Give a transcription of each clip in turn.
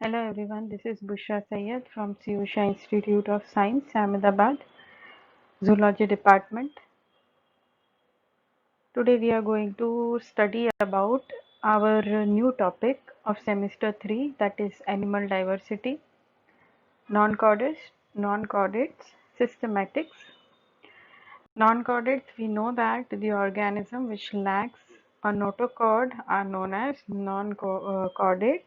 Hello everyone, this is Bushra Sayed from Siyusha Institute of Science, Ahmedabad, Zoology Department. Today we are going to study about our new topic of semester 3, that is animal diversity, non-chordates, systematics. Non-chordates, we know that the organism which lacks a notochord are known as non-chordates.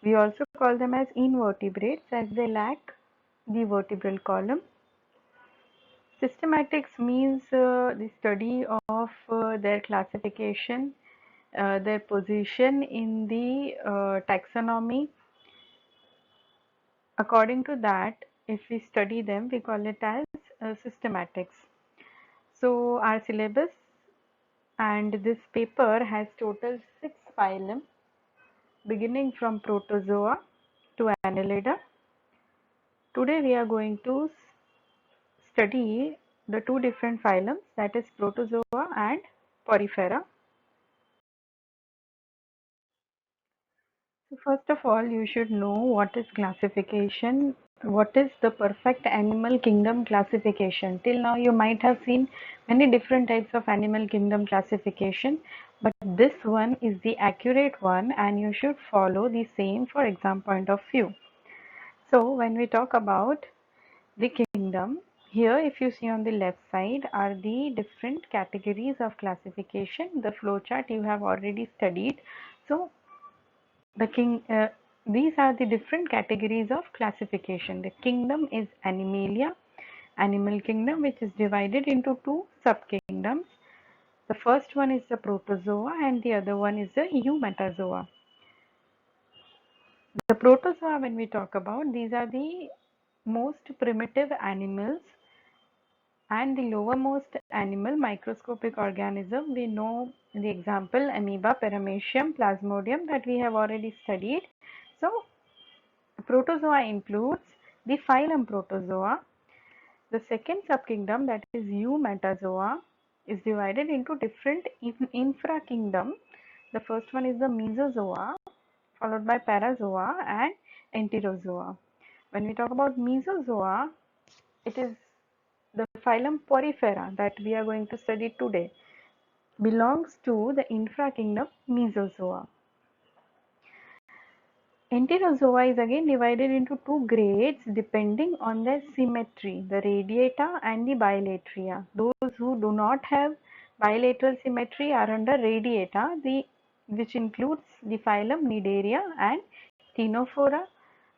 We also call them as invertebrates as they lack the vertebral column. Systematics means the study of their classification, their position in the taxonomy. According to that, if we study them, we call it as systematics. So our syllabus and this paper has total 6 phylum, beginning from Protozoa to Annelida. Today we are going to study the two different phylums, that is Protozoa and Porifera. So first of all, you should know what is classification, what is the perfect animal kingdom classification. Till now you might have seen many different types of animal kingdom classification, but this one is the accurate one and you should follow the same for exam point of view. So when we talk about the kingdom, here if you see on the left side are the different categories of classification. The flowchart you have already studied. So these are the different categories of classification. The kingdom is Animalia, animal kingdom, which is divided into two subkingdoms. The first one is the Protozoa and the other one is the Eumetazoa. The Protozoa, when we talk about, these are the most primitive animals and the lowermost animal microscopic organism. We know the example amoeba, paramecium, plasmodium that we have already studied. So Protozoa includes the phylum Protozoa. The second subkingdom, that is Eumetazoa, is divided into different infrakingdom. The first one is the Mesozoa, followed by Parazoa and Enterozoa. When we talk about Mesozoa, it is the phylum Porifera that we are going to study today, belongs to the infrakingdom Mesozoa. Enterozoa is again divided into two grades depending on their symmetry, the radiata and the bilatria. Those who do not have bilateral symmetry are under radiata, which includes the phylum Cnidaria and Ctenophora.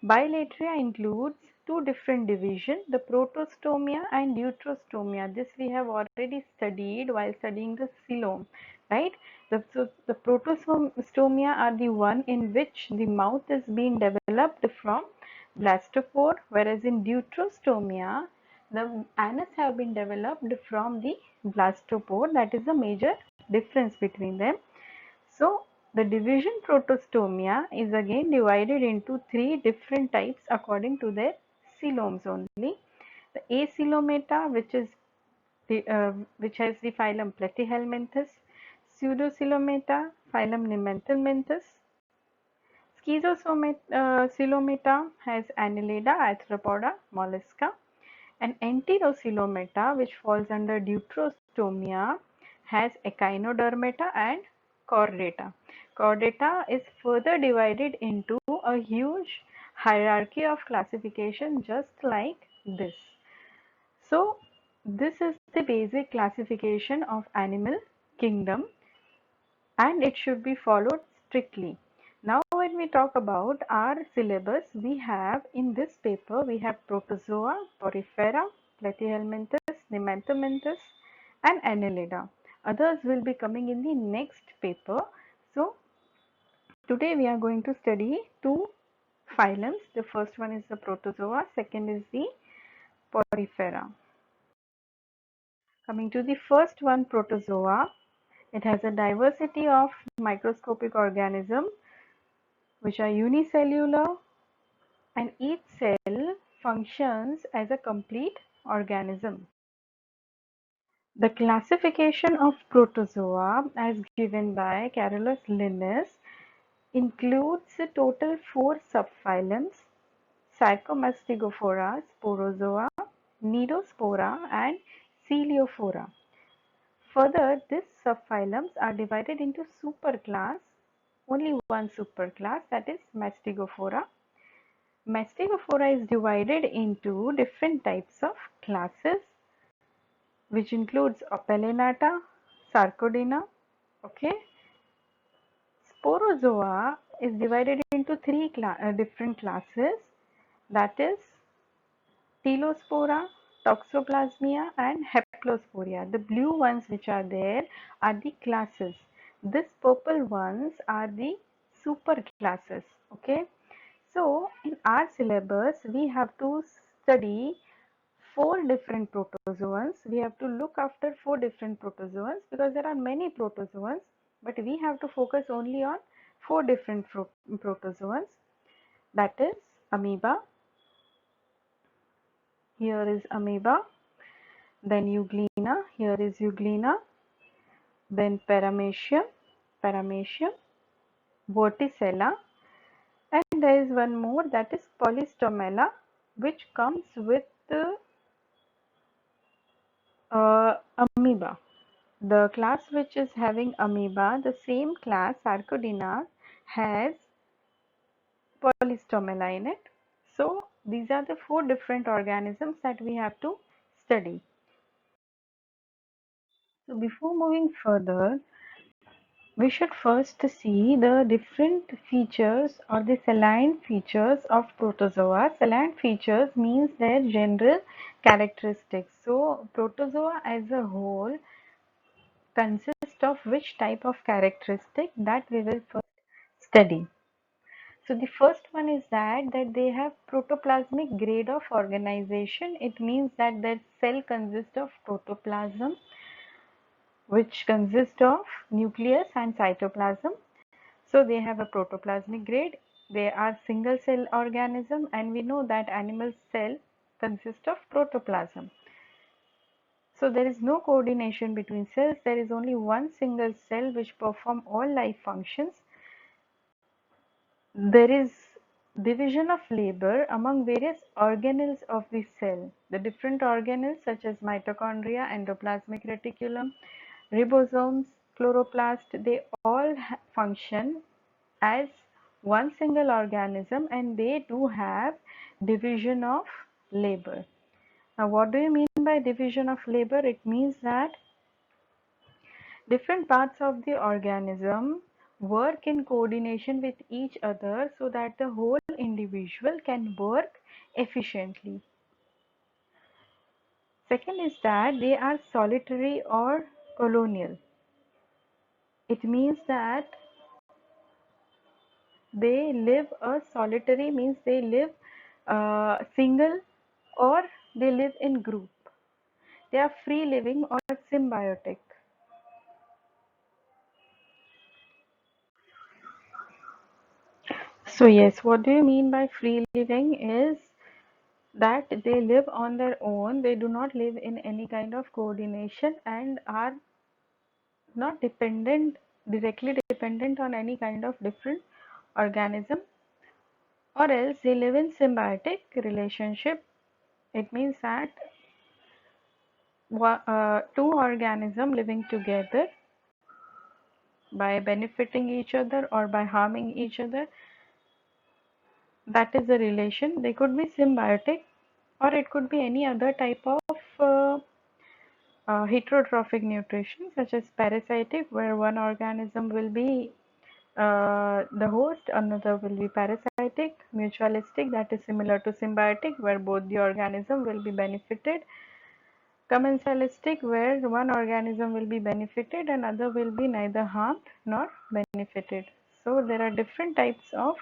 Bilatria includes two different divisions, the Protostomia and Deuterostomia. This we have already studied while studying the coelom, right? The Protostomia are the one in which the mouth is being developed from blastopore, whereas in Deuterostomia, the anus have been developed from the blastopore. That is the major difference between them. So the division Protostomia is again divided into three different types according to their coeloms only. The Acoelomata, which has the phylum Platyhelminthes, Pseudocoelomata, phylum Nymphentheminthes, Schizocoelomata has Annelida, Arthropoda, Mollusca, and Enterocoelomata, which falls under Deuterostomia, has Echinodermata and Chordata. Chordata is further divided into a huge hierarchy of classification just like this. So this is the basic classification of animal kingdom and it should be followed strictly. Now when we talk about our syllabus, we have in this paper, we have Protozoa, Porifera, Platyhelminthes, Nymphentheminthes and Annelida. Others will be coming in the next paper. So today we are going to study two phylums. The first one is the Protozoa, second is the Porifera. Coming to the first one, Protozoa, it has a diversity of microscopic organisms which are unicellular and each cell functions as a complete organism. The classification of Protozoa as given by Carolus Linnaeus includes a total 4 subphylums: Psychomastigophora, Sporozoa, Nidospora, and Coeliophora. Further, these subphylums are divided into superclass, only one superclass, that is Mastigophora. Mastigophora is divided into different types of classes, which includes Opellinata, Sarcodina. Okay. Sporozoa is divided into three different classes, that is Telospora, Toxoplasmia, and Haplosporia. The blue ones which are there are the classes. These purple ones are the super classes. Okay. So in our syllabus, we have to study 4 different protozoans. We have to look after 4 different protozoans because there are many protozoans, but we have to focus only on 4 different protozoans. That is amoeba. Here is amoeba. Then euglena. Here is euglena. Then paramecium, vorticella, and there is one more, that is polystomella, which comes with amoeba. The class which is having amoeba, the same class Sarcodina has polystomella in it. So these are the 4 different organisms that we have to study. So before moving further, we should first see the different features or the saline features of protozoa. Saline features means their general characteristics. So protozoa as a whole consist of which type of characteristic, that we will first study. So the first one is that they have protoplasmic grade of organization. It means that their cell consists of protoplasm, which consists of nucleus and cytoplasm. So they have a protoplasmic grade. They are single cell organism, and we know that animal cell consists of protoplasm. So there is no coordination between cells. There is only one single cell which perform all life functions. There is division of labor among various organelles of the cell. The different organelles such as mitochondria, endoplasmic reticulum, ribosomes, chloroplast, they all function as one single organism, and they do have division of labor. Now what do you mean by division of labor? It means that different parts of the organism work in coordination with each other so that the whole individual can work efficiently. Second is that they are solitary or colonial. It means that they live a solitary, means they live single, or they live in group. They are free living or symbiotic. So yes, what do you mean by free living is that they live on their own, they do not live in any kind of coordination and are not directly dependent on any kind of different organism, or else they live in symbiotic relationship. It means that two organisms living together by benefiting each other or by harming each other, that is the relation. They could be symbiotic, or it could be any other type of heterotrophic nutrition, such as parasitic, where one organism will be the host, another will be parasitic. Mutualistic, that is similar to symbiotic, where both the organism will be benefited. Commensalistic, where one organism will be benefited and other will be neither harmed nor benefited. So there are different types of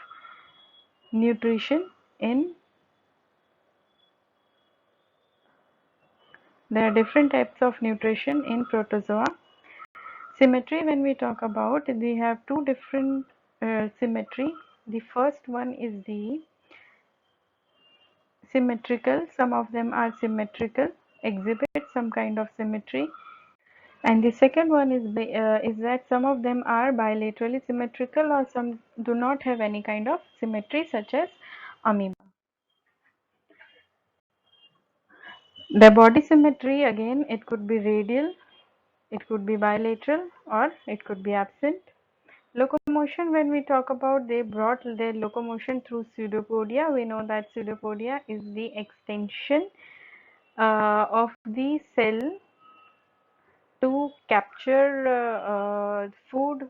nutrition in protozoa. Symmetry, when we talk about, we have two different symmetry. The first one is the symmetrical. Some of them are symmetrical, exhibit some kind of symmetry, And the second one is that some of them are bilaterally symmetrical or some do not have any kind of symmetry, such as amoeba. The body symmetry, again, it could be radial, it could be bilateral, or it could be absent. Locomotion, when we talk about they brought their locomotion through pseudopodia, we know that pseudopodia is the extension of the cell to capture food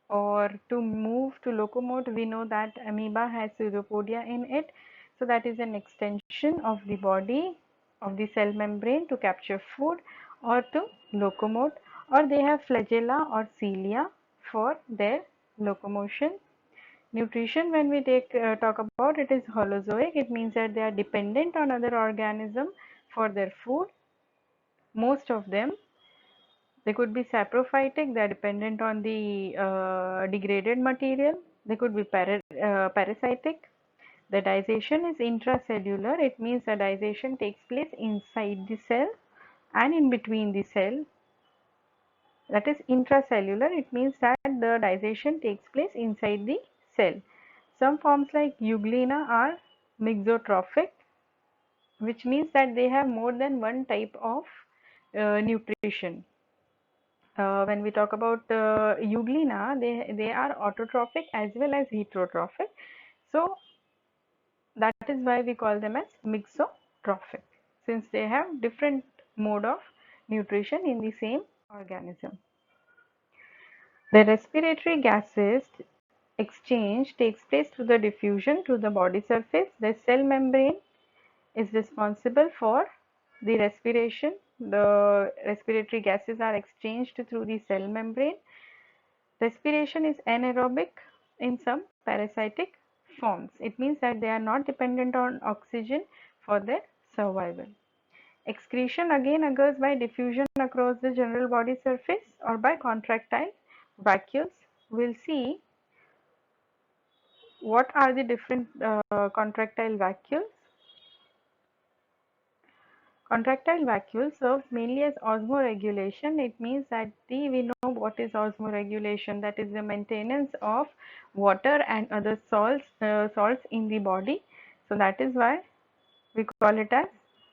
or to move, to locomote. We know that amoeba has pseudopodia in it, so that is an extension of the body of the cell membrane to capture food or to locomote, or they have flagella or cilia for their locomotion. Nutrition, when we talk about it, is holozoic. It means that they are dependent on other organism for their food. Most of them, they could be saprophytic, they are dependent on the degraded material. They could be parasitic. The digestion is intracellular. It means the digestion takes place inside the cell and in between the cell. That is intracellular. It means that the digestion takes place inside the cell. Some forms like Euglena are mixotrophic, which means that they have more than one type of nutrition. When we talk about Euglena, they are autotrophic as well as heterotrophic. So that is why we call them as mixotrophic, since they have different mode of nutrition in the same organism. The respiratory gases exchange takes place through the diffusion through the body surface. The cell membrane is responsible for the respiration. The respiratory gases are exchanged through the cell membrane. Respiration is anaerobic in some parasitic forms. It means that they are not dependent on oxygen for their survival. Excretion again occurs by diffusion across the general body surface or by contractile vacuoles. We'll see what are the different contractile vacuoles. Contractile vacuole serves mainly as osmoregulation. It means that we know what is osmoregulation, that is the maintenance of water and other salts in the body. So that is why we call it as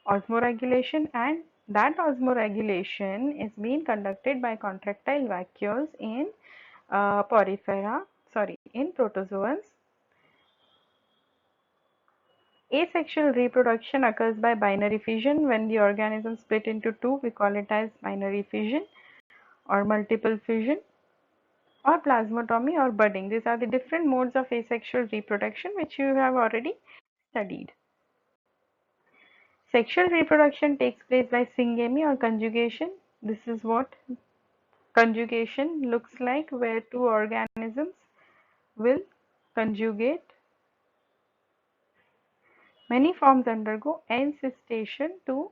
osmoregulation, and that osmoregulation is being conducted by contractile vacuoles in in protozoans. Asexual reproduction occurs by binary fission. When the organism split into two, we call it as binary fission or multiple fission, or plasmotomy or budding. These are the different modes of asexual reproduction which you have already studied. Sexual reproduction takes place by syngamy or conjugation. This is what conjugation looks like, where two organisms will conjugate. Many forms undergo encystation to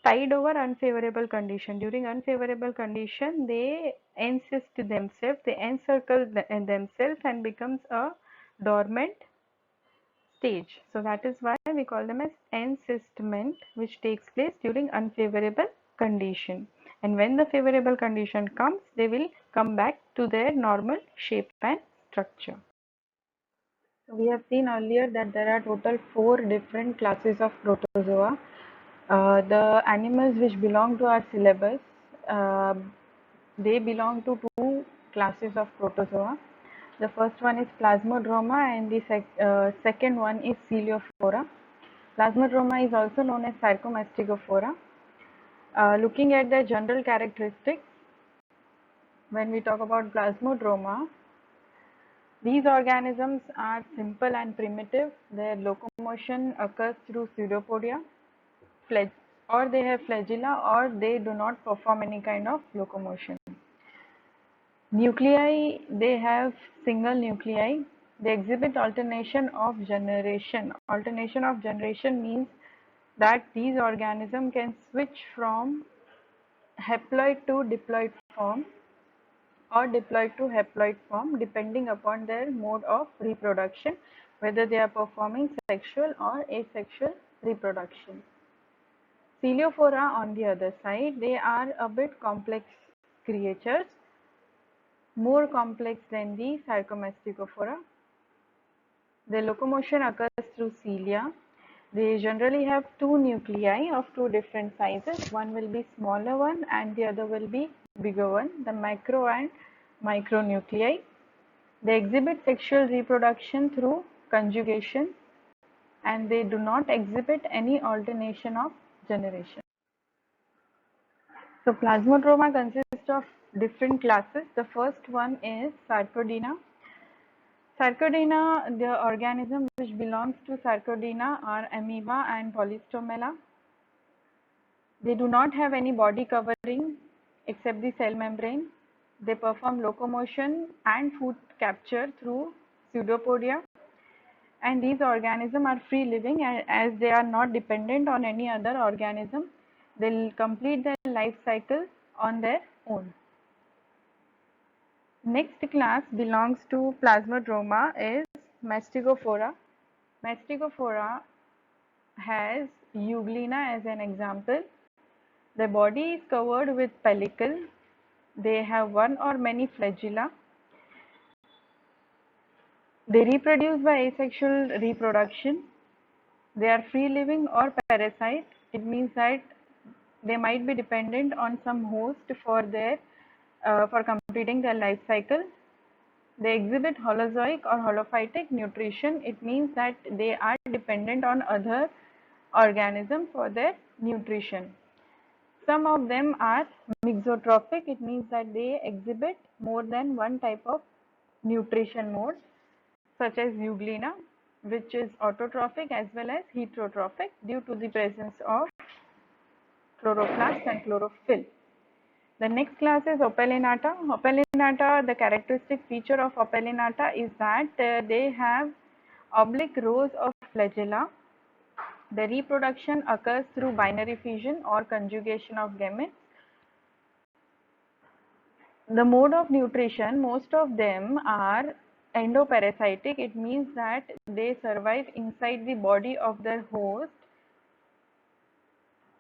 tide over unfavorable condition. During unfavorable condition, they encyst themselves, they encircle themselves and becomes a dormant stage. So that is why we call them as encystment, which takes place during unfavorable condition. And when the favorable condition comes, they will come back to their normal shape and structure. So we have seen earlier that there are total 4 different classes of protozoa. The animals which belong to our syllabus, uh, they belong to 2 classes of protozoa. The first one is Plasmodroma and the second one is Coeliophora. Plasmodroma is also known as Sarcomastigophora. Looking at the general characteristics, when we talk about Plasmodroma, these organisms are simple and primitive. Their locomotion occurs through pseudopodia, or they have flagella, or they do not perform any kind of locomotion. Nuclei, they have single nuclei. They exhibit alternation of generation. Alternation of generation means that these organisms can switch from haploid to diploid form or diploid to haploid form depending upon their mode of reproduction, whether they are performing sexual or asexual reproduction. Coleophora on the other side, they are a bit complex creatures, more complex than the Sarcomasticophora. Their locomotion occurs through cilia. They generally have two nuclei of two different sizes. One will be smaller one and the other will be bigger one, the macro and micronuclei. They exhibit sexual reproduction through conjugation and they do not exhibit any alternation of generation. So Plasmodroma consists of different classes. The first one is Sarcodina. Sarcodina, the organism which belongs to Sarcodina are amoeba and polystomella. They do not have any body covering except the cell membrane. They perform locomotion and food capture through pseudopodia. And these organisms are free living, and as they are not dependent on any other organism, they'll complete their life cycle on their own. Next class belongs to Plasmodroma is Mastigophora. Mastigophora has Euglena as an example. The body is covered with pellicle. They have one or many flagella. They reproduce by asexual reproduction. They are free living or parasite. It means that they might be dependent on some host for completing their life cycle. They exhibit holozoic or holophytic nutrition. It means that they are dependent on other organisms for their nutrition. Some of them are mixotrophic. It means that they exhibit more than one type of nutrition mode, such as Euglena, which is autotrophic as well as heterotrophic due to the presence of chloroplast and chlorophyll. The next class is Opellinata. Opellinata, the characteristic feature of Opellinata is that they have oblique rows of flagella. The reproduction occurs through binary fission or conjugation of gametes. The mode of nutrition, most of them are endoparasitic. It means that they survive inside the body of their host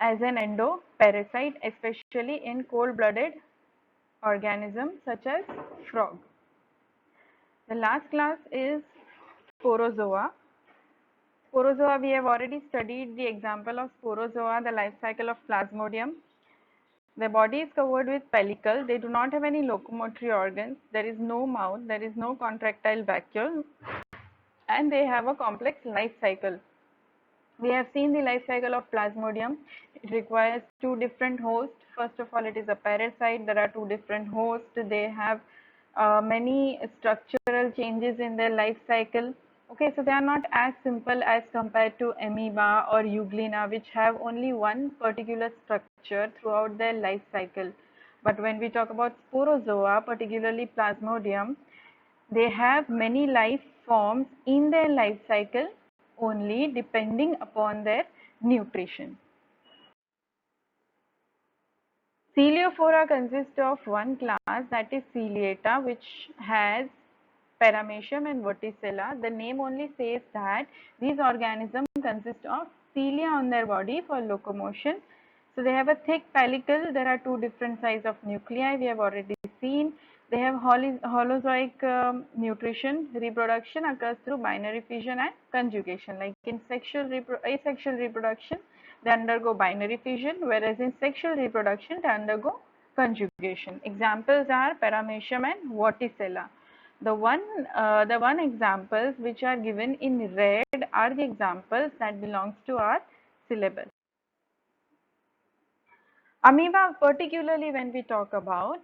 as an endoparasite, especially in cold-blooded organisms such as frog. The last class is Sporozoa. Sporozoa, we have already studied the example of Sporozoa, the life cycle of Plasmodium. The body is covered with pellicle. They do not have any locomotory organs. There is no mouth. There is no contractile vacuole. And they have a complex life cycle. We have seen the life cycle of Plasmodium. It requires two different hosts. First of all, it is a parasite. There are two different hosts. They have many structural changes in their life cycle. Okay, so they are not as simple as compared to amoeba or euglena, which have only one particular structure throughout their life cycle. But when we talk about Sporozoa, particularly Plasmodium, they have many life forms in their life cycle only depending upon their nutrition. Coleophora consists of one class, that is Ciliata, which has Paramecium and Verticilla. The name only says that these organisms consist of cilia on their body for locomotion. So they have a thick pellicle. There are two different sizes of nuclei. We have already seen. They have holozoic nutrition. Reproduction occurs through binary fission and conjugation. Like in asexual reproduction, they undergo binary fission, whereas in sexual reproduction, they undergo conjugation. Examples are Paramecium and Vorticella. The one examples which are given in red are the examples that belongs to our syllabus. Amoeba, particularly when we talk about,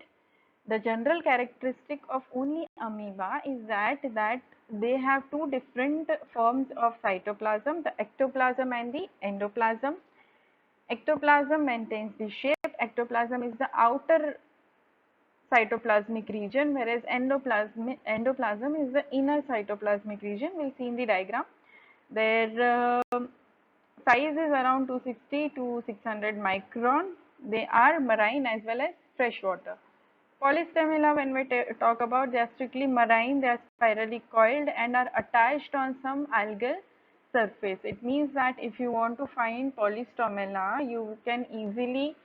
the general characteristic of only amoeba is that they have two different forms of cytoplasm, the ectoplasm and the endoplasm. Ectoplasm maintains the shape. Ectoplasm is the outer cytoplasmic region, whereas endoplasm is the inner cytoplasmic region. We'll see in the diagram. Their size is around 260 to 600 micron. They are marine as well as freshwater. Polystemella, when we talk about, they are strictly marine. They are spirally coiled and are attached on some algal surface. It means that if you want to find Polystomela, you can easily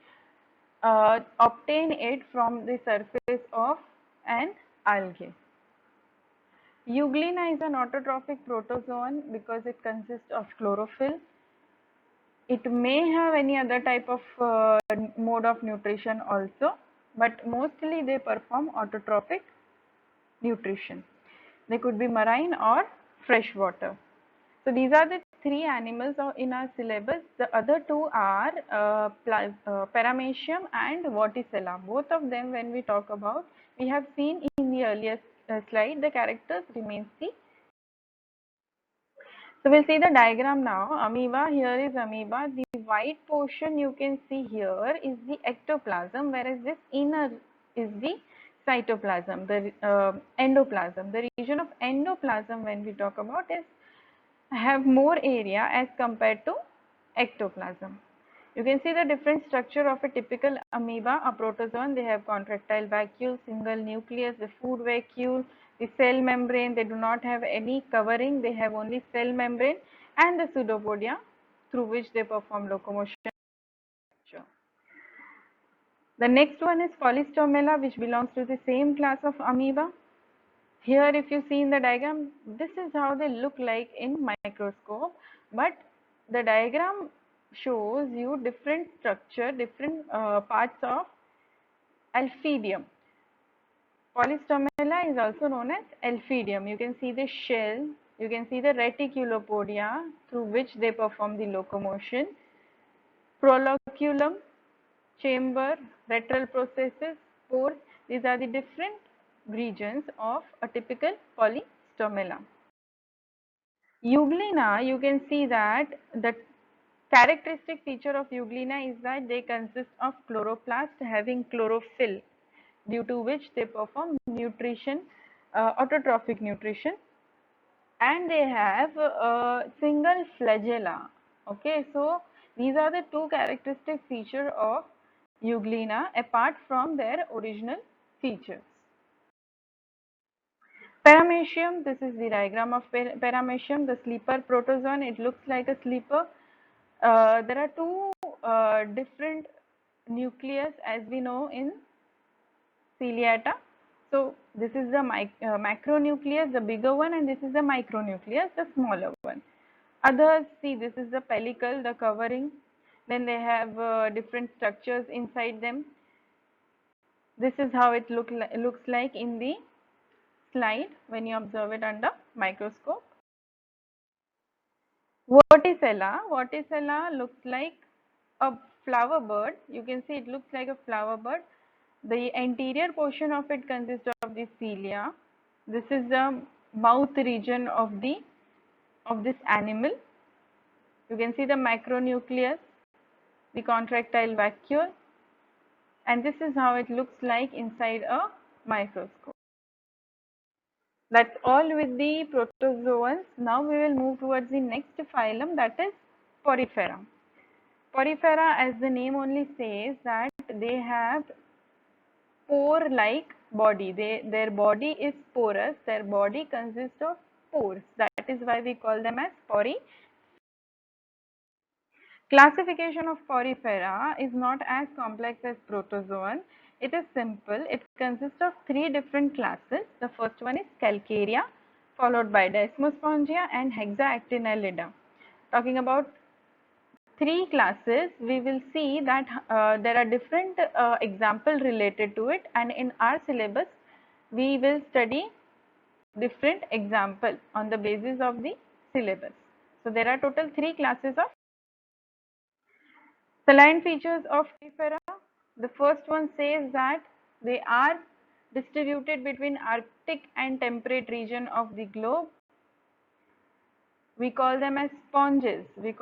obtain it from the surface of an algae. Euglena is an autotrophic protozoan because it consists of chlorophyll. It may have any other type of mode of nutrition also, but mostly they perform autotrophic nutrition. They could be marine or freshwater. So these are the three animals in our syllabus. The other two are Paramecium and Vorticella. Both of them, when we talk about, we have seen in the earlier slide, the characters remains the. So we'll see the diagram now. Amoeba, here is amoeba. The white portion you can see here is the ectoplasm, whereas this inner is the cytoplasm, the endoplasm. The region of endoplasm, when we talk about, is have more area as compared to ectoplasm. You can see the different structure of a typical amoeba, a protozoan. They have contractile vacuole, single nucleus, the food vacuole, the cell membrane. They do not have any covering. They have only cell membrane and the pseudopodia through which they perform locomotion. The next one is Polystomela, which belongs to the same class of amoeba. Here, if you see in the diagram, this is how they look like in microscope, but the diagram shows you different structure, different parts of Alphidium. Polystomela is also known as Alphidium. You can see the shell, you can see the reticulopodia through which they perform the locomotion, proloculum, chamber, lateral processes, pores. These are the different regions of a typical Polystomela. Euglena, you can see that the characteristic feature of Euglena is that they consist of chloroplast having chlorophyll, due to which they perform nutrition, autotrophic nutrition, and they have a single flagella. Okay, so these are the two characteristic features of Euglena apart from their original features. Paramecium, this is the diagram of Paramecium, the sleeper protozoan. It looks like a sleeper. There are two different nucleus, as we know, in Ciliata. So this is the macronucleus, the bigger one, and this is the micronucleus, the smaller one. Others, see, this is the pellicle, the covering. Then they have different structures inside them. This is how it looks like in the slide when you observe it under microscope. Vorticella looks like a flower bird. You can see it looks like a flower bird. The anterior portion of it consists of the cilia. This is the mouth region of this animal. You can see the macronucleus, the contractile vacuole, and this is how it looks like inside a microscope. That's all with the protozoans. Now we will move towards the next phylum, that is Porifera. Porifera, as the name only says, that they have pore-like body. Their body is porous. Their body consists of pores. That is why we call them as Porifera. Classification of Porifera is not as complex as protozoan. It is simple. It consists of three different classes. The first one is Calcarea, followed by Desmospongia and Hexaactinellida. Talking about three classes, we will see that there are different examples related to it, and in our syllabus we will study different examples on the basis of the syllabus. So there are total three classes of saline features of Porifera. The first one says that they are distributed between Arctic and temperate region of the globe. We call them as sponges. They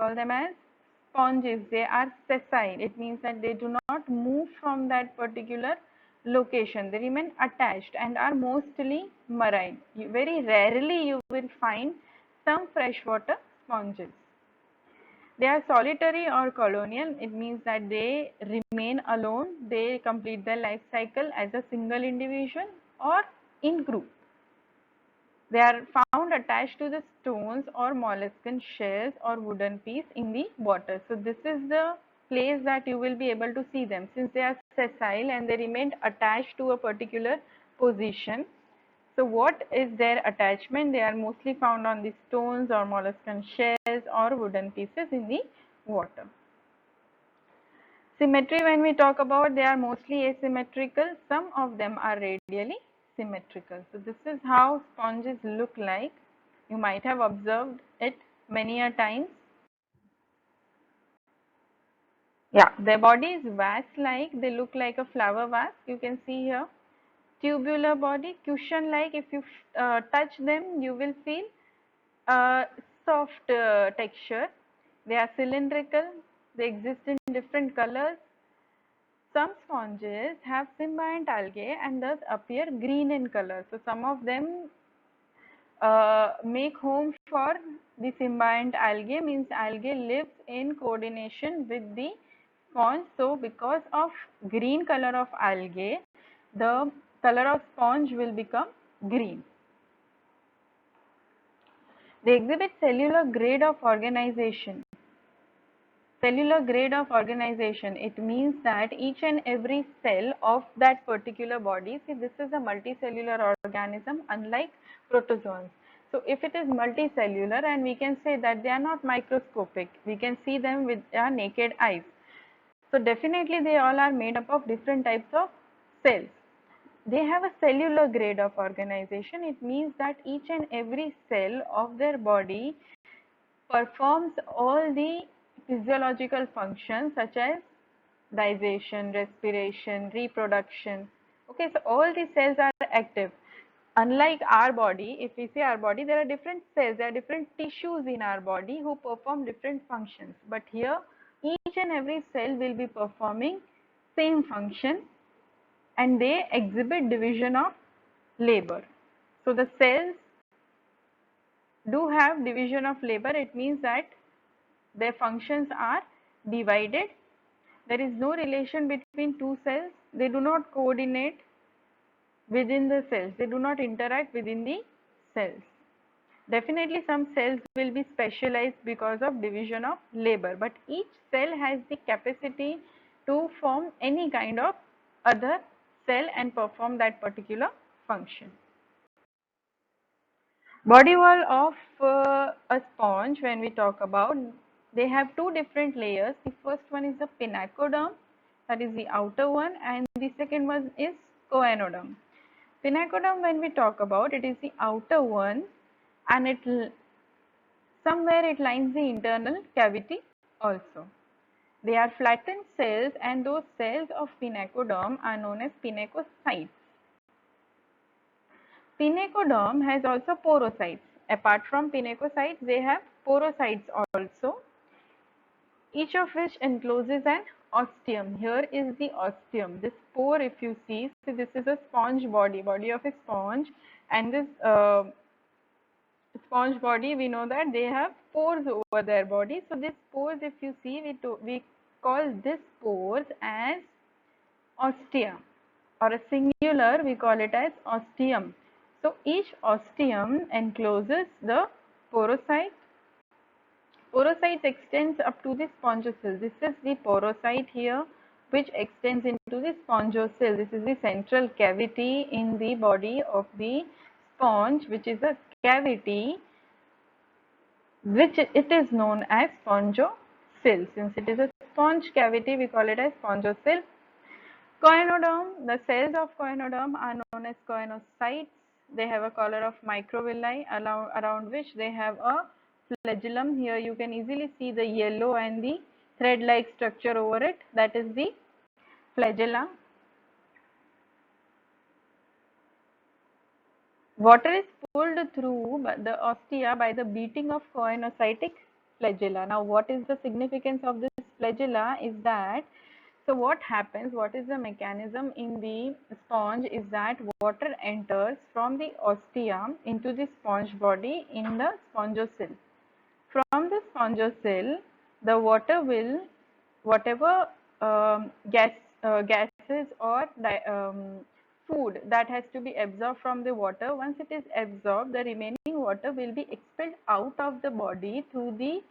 are sessile. It means that they do not move from that particular location. They remain attached and are mostly marine. Very rarely you will find some freshwater sponges. They are solitary or colonial. It means that they remain alone. They complete their life cycle as a single individual or in group. They are found attached to the stones or molluscan shells or wooden piece in the water. So this is the place that you will be able to see them, since they are sessile and they remain attached to a particular position. So what is their attachment? They are mostly found on the stones or molluscan shells or wooden pieces in the water. Symmetry, when we talk about, they are mostly asymmetrical. Some of them are radially symmetrical. So this is how sponges look like. You might have observed it many a times. Yeah, their body is vase-like. They look like a flower vase. You can see here. Tubular body, cushion-like. If you touch them, you will feel a soft texture. They are cylindrical. They exist in different colors. Some sponges have symbiont algae and thus appear green in color. So some of them make home for the symbiont algae, means algae lives in coordination with the sponge. So because of green color of algae, the color of sponge will become green. They exhibit cellular grade of organization. Cellular grade of organization, it means that each and every cell of that particular body, see, this is a multicellular organism unlike protozoans. So if it is multicellular, and we can say that they are not microscopic, we can see them with our naked eyes. So definitely they all are made up of different types of cells. They have a cellular grade of organization. It means that each and every cell of their body performs all the physiological functions such as digestion, respiration, reproduction. Okay, so all these cells are active. Unlike our body, if we say our body, there are different cells, there are different tissues in our body who perform different functions. But here, each and every cell will be performing same function, and they exhibit division of labor. So the cells do have division of labor. It means that their functions are divided. There is no relation between two cells. They do not coordinate within the cells. They do not interact within the cells. Definitely some cells will be specialized because of division of labor, but each cell has the capacity to form any kind of other cell and perform that particular function. Body wall of a sponge, when we talk about, they have two different layers. The first one is the pinacoderm, that is the outer one, and the second one is coenoderm. Pinacoderm, when we talk about, it is the outer one, and somewhere it lines the internal cavity also. They are flattened cells, and those cells of pinacoderm are known as pinacocytes. Pinacoderm has also porocytes. Apart from pinacocytes, they have porocytes also, each of which encloses an ostium. Here is the ostium. This pore, if you see, so this is a sponge body of a sponge, and this sponge body, we know that they have pores over their body. So this pores, if you see, we call this pores as ostia, or a singular we call it as ostium. So each ostium encloses the porocyte. Porocyte extends up to the spongocyte. This is the porocyte here, which extends into the spongocyte. This is the central cavity in the body of the sponge, which is a cavity which it is known as spongocyte. Since it is a sponge cavity, we call it as spongocyte. Coenoderm, the cells of coenoderm are known as coenocytes. They have a collar of microvilli around which they have a flagellum. Here you can easily see the yellow and the thread-like structure over it. That is the flagella. Water is pulled through the ostia by the beating of coenocytic flagella. Now, what is the significance of this flagella is that, so what happens, what is the mechanism in the sponge is that water enters from the ostia into the sponge body in the spongocyte. From the spongocyte, the water will, whatever gases or food that has to be absorbed from the water. Once it is absorbed, the remaining water will be expelled out of the body through the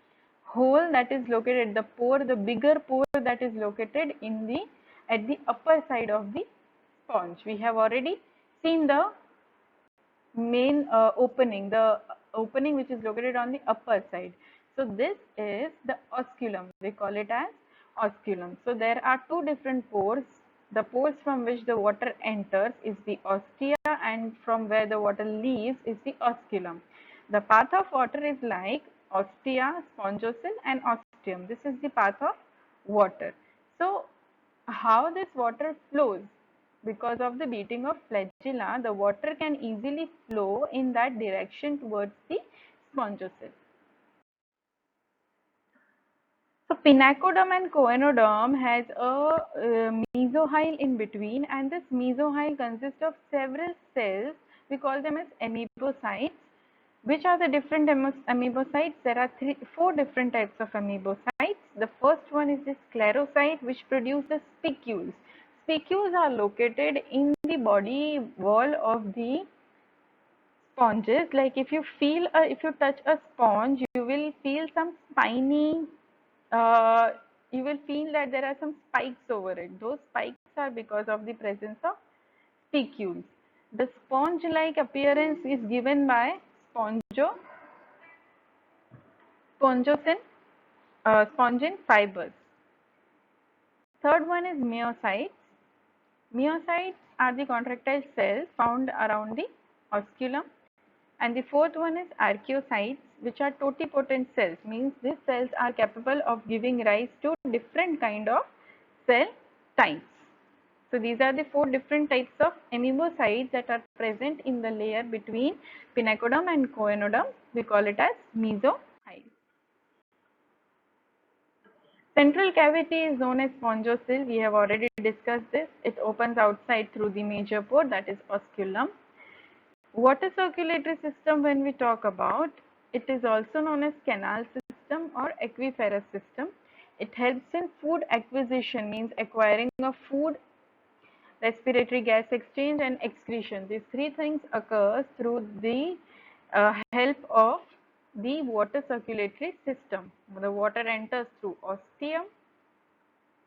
hole that is located at the pore, the bigger pore that is located in the at the upper side of the sponge. We have already seen the main the opening which is located on the upper side. So this is the osculum. We call it as osculum. So there are two different pores. The pores from which the water enters is the ostia, and from where the water leaves is the osculum. The path of water is like ostia, spongocoel and ostium. This is the path of water. So how this water flows? Because of the beating of flagella, the water can easily flow in that direction towards the spongocoel. So pinacodome and coenodome has a mesohyle in between, and this mesohyle consists of several cells. We call them as amoebocytes. Which are the different amoebocytes? There are four different types of amoebocytes. The first one is the sclerocyte, which produces spicules. Spicules are located in the body wall of the sponges. Like if you touch a sponge, you will feel some spiny, uh, you will feel that there are some spikes over it. Those spikes are because of the presence of spicules. The sponge-like appearance is given by spongin spongin fibers. Third one is myocytes. Myocytes are the contractile cells found around the osculum. And the fourth one is archaeocytes, which are totipotent cells, means these cells are capable of giving rise to different kind of cell types. So these are the four different types of amoebocytes that are present in the layer between pinacodome and coenodome. We call it as mesohyle. Central cavity is known as spongocoel. We have already discussed this. It opens outside through the major pore, that is osculum. Water circulatory system, when we talk about, it is also known as canal system or aquiferous system. It helps in food acquisition, means acquiring of food, respiratory gas exchange and excretion. These three things occur through the help of the water circulatory system. The water enters through ostium,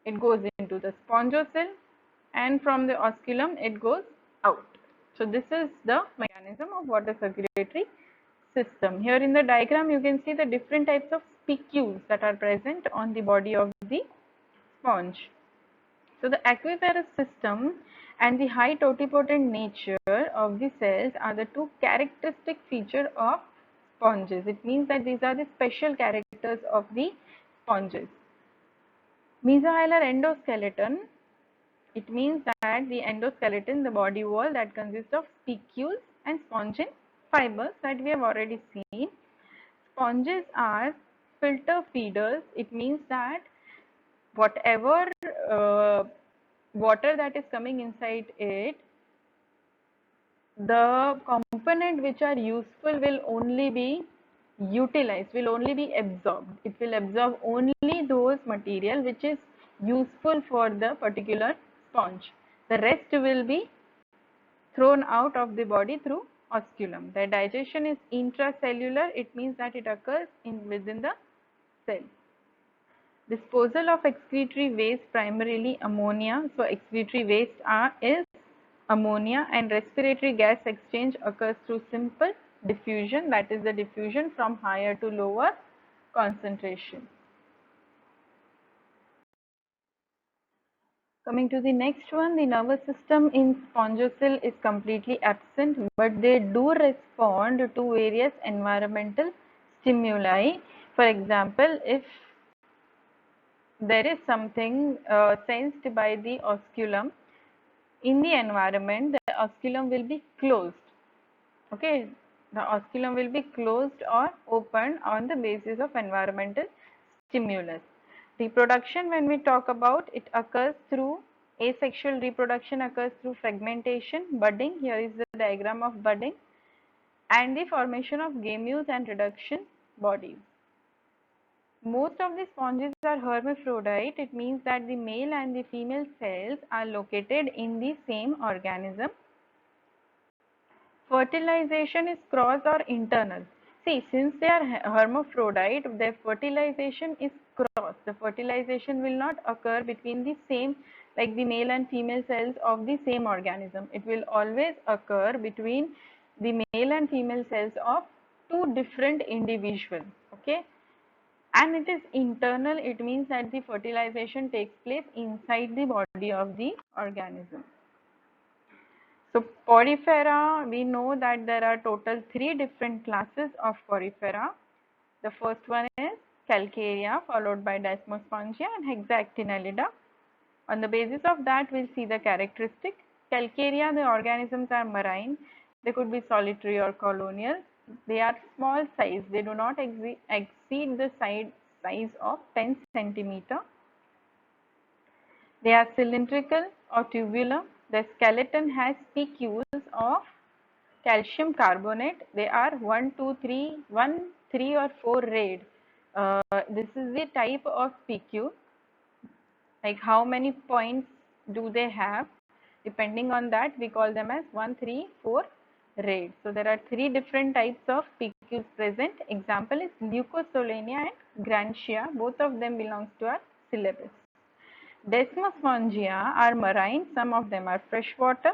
it goes into the spongocoel, and from the osculum it goes out. So this is the mechanism of water circulatory system. Here in the diagram you can see the different types of spicules that are present on the body of the sponge. So the aquiferous system and the high totipotent nature of the cells are the two characteristic features of sponges. It means that these are the special characters of the sponges. Mesohylar endoskeleton, it means that the endoskeleton, the body wall that consists of spicules and spongin fibers that we have already seen. Sponges are filter feeders. It means that whatever water that is coming inside it, the component which are useful will only be utilized, will only be absorbed. It will absorb only those material which is useful for the particular sponge. The rest will be thrown out of the body through osculum. The digestion is intracellular. It means that it occurs within the cell. Disposal of excretory waste, primarily ammonia. So excretory waste is ammonia, and respiratory gas exchange occurs through simple diffusion, that is the diffusion from higher to lower concentration. Coming to the next one, the nervous system in spongocoel is completely absent, but they do respond to various environmental stimuli. For example, if there is something sensed by the osculum in the environment, the osculum will be closed. Okay, the osculum will be closed or opened on the basis of environmental stimulus. Reproduction, when we talk about, it occurs through asexual reproduction, occurs through fragmentation, budding. Here is the diagram of budding, and the formation of gametes and reduction bodies. Most of the sponges are hermaphrodite. It means that the male and the female cells are located in the same organism. fertilization is cross or internal. See, since they are hermaphrodite, their fertilization is cross. The fertilization will not occur between the same, like the male and female cells of the same organism. It will always occur between the male and female cells of two different individuals. Okay, and it is internal. It means that the fertilization takes place inside the body of the organism. So Porifera, we know that there are total 3 different classes of Porifera. The first one is Calcarea, followed by Desmospongia and Hexaactinellida. On the basis of that, we'll see the characteristic. Calcarea, the organisms are marine. They could be solitary or colonial. They are small size. They do not exceed the size of 10 centimeter. They are cylindrical or tubular. The skeleton has spicules of calcium carbonate. They are 1, 2, 3, 1, 3 or 4 rayed. This is the type of spicule. Like how many points do they have? Depending on that, we call them as 1, 3, 4 rayed. So there are 3 different types of spicules present. Example is Leucosolenia and Grantia. Both of them belongs to our syllabus. Desmospongia are marine. Some of them are freshwater.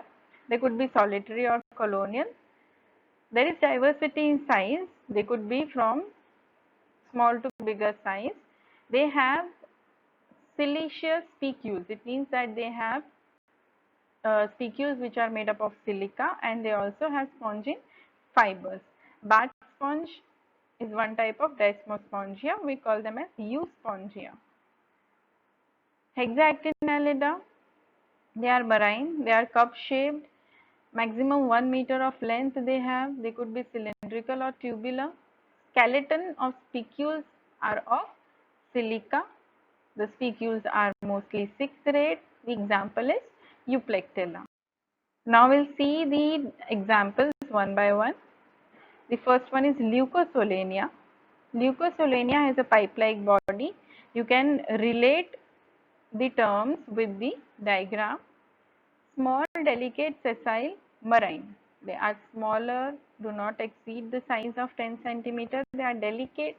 They could be solitary or colonial. There is diversity in size. They could be from small to bigger size. They have siliceous spicules. It means that they have spicules which are made up of silica, and they also have spongin fibers. Bat sponge is one type of Desmospongia. We call them as Euspongia. Hexaactinellida, they are marine. They are cup shaped. Maximum 1 meter of length they have. They could be cylindrical or tubular. Skeleton of spicules are of silica. The spicules are mostly 6-rayed. The example is Euplectella. Now we'll see the examples one by one. The first one is Leucosolenia. Leucosolenia has a pipe-like body. You can relate the terms with the diagram. Small, delicate, sessile, marine. They are smaller, do not exceed the size of 10 centimeters. They are delicate.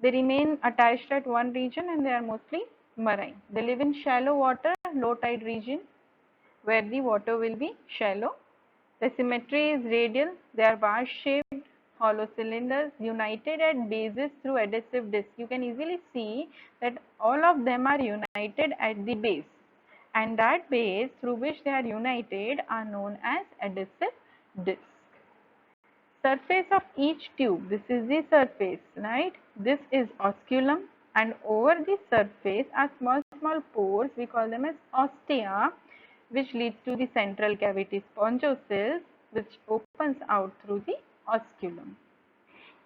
They remain attached at one region and they are mostly marine. They live in shallow water, low tide region where the water will be shallow. The symmetry is radial. They are vase shaped, hollow cylinders united at bases through adhesive disc. You can easily see that all of them are united at the base, and that base through which they are united are known as adhesive disc. Surface of each tube, this is the surface, right? This is osculum, and over the surface are small pores. We call them as ostia, which leads to the central cavity spongiocele, which opens out through the osculum.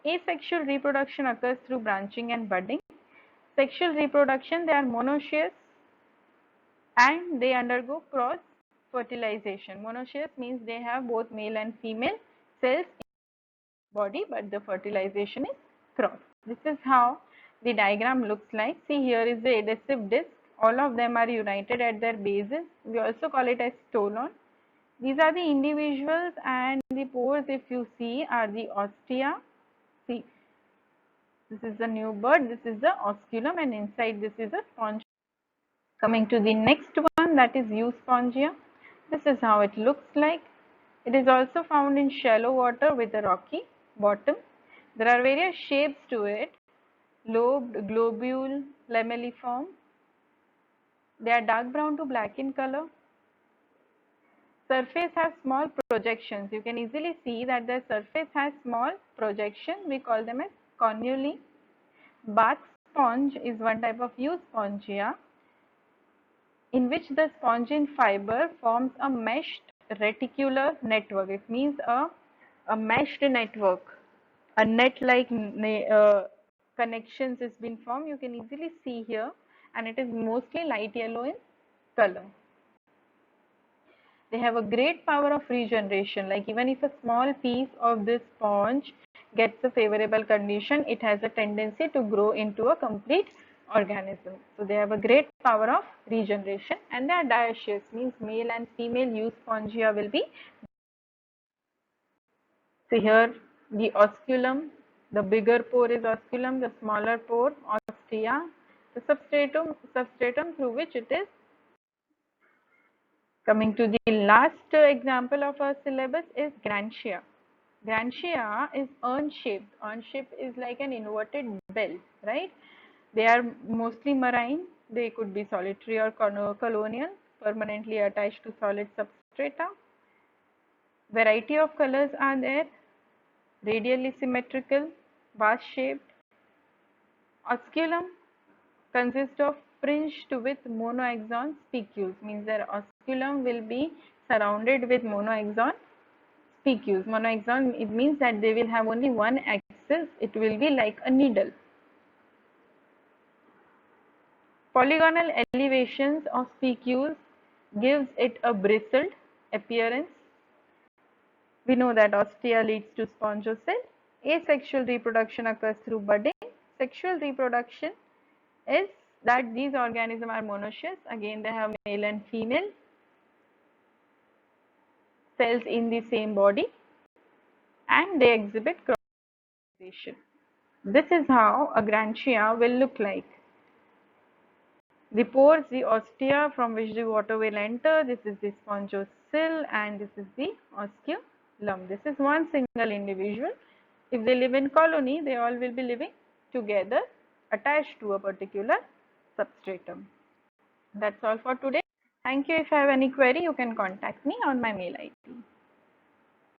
Asexual reproduction occurs through branching and budding. Sexual reproduction, they are monoecious and they undergo cross fertilization. Monoecious means they have both male and female cells body, but the fertilization is cross. This is how the diagram looks like. See, here is the adhesive disc. All of them are united at their bases. We also call it as stolon. These are the individuals, and the pores, if you see, are the ostia. See, this is the new bird, this is the osculum, and inside this is a sponge. Coming to the next one, that is Euspongia. This is how it looks like. It is also found in shallow water with a rocky bottom. There are various shapes to it: lobed, globule, lamelliform. They are dark brown to black in color. Surface has small projections. You can easily see that the surface has small projection. We call them as conuli. Bath sponge is one type of Euspongia, in which the spongin fiber forms a meshed reticular network. It means a meshed network, a net-like connections has been formed. You can easily see here, and it is mostly light yellow in color. They have a great power of regeneration. Like even if a small piece of this sponge gets a favorable condition, it has a tendency to grow into a complete organism. So they have a great power of regeneration, and they are dioecious, means male and female Euspongia will be. So here the osculum, the bigger pore is osculum, the smaller pore ostia, the substratum through which it is. Coming to the last example of our syllabus is Grantia. Grantia is urn-shaped. Urn-shaped is like an inverted bell, right? They are mostly marine. They could be solitary or colonial, permanently attached to solid substrata. Variety of colors are there. Radially symmetrical, vase-shaped. Osculum consists of fringed with monoaxon spicules, means their osculum will be surrounded with monoaxon spicules. Monoaxon, it means that they will have only one axis, it will be like a needle. Polygonal elevations of spicules gives it a bristled appearance. We know that ostia leads to spongocele. Asexual reproduction occurs through budding. Sexual reproduction is that these organisms are monoecious. Again, they have male and female cells in the same body and they exhibit cross-fertilization. This is how a grantia will look like. The pores, the ostia from which the water will enter, this is the spongocele and this is the osculum. This is one single individual. If they live in colony, they all will be living together attached to a particular substratum. That's all for today. Thank you. If you have any query, you can contact me on my mail ID.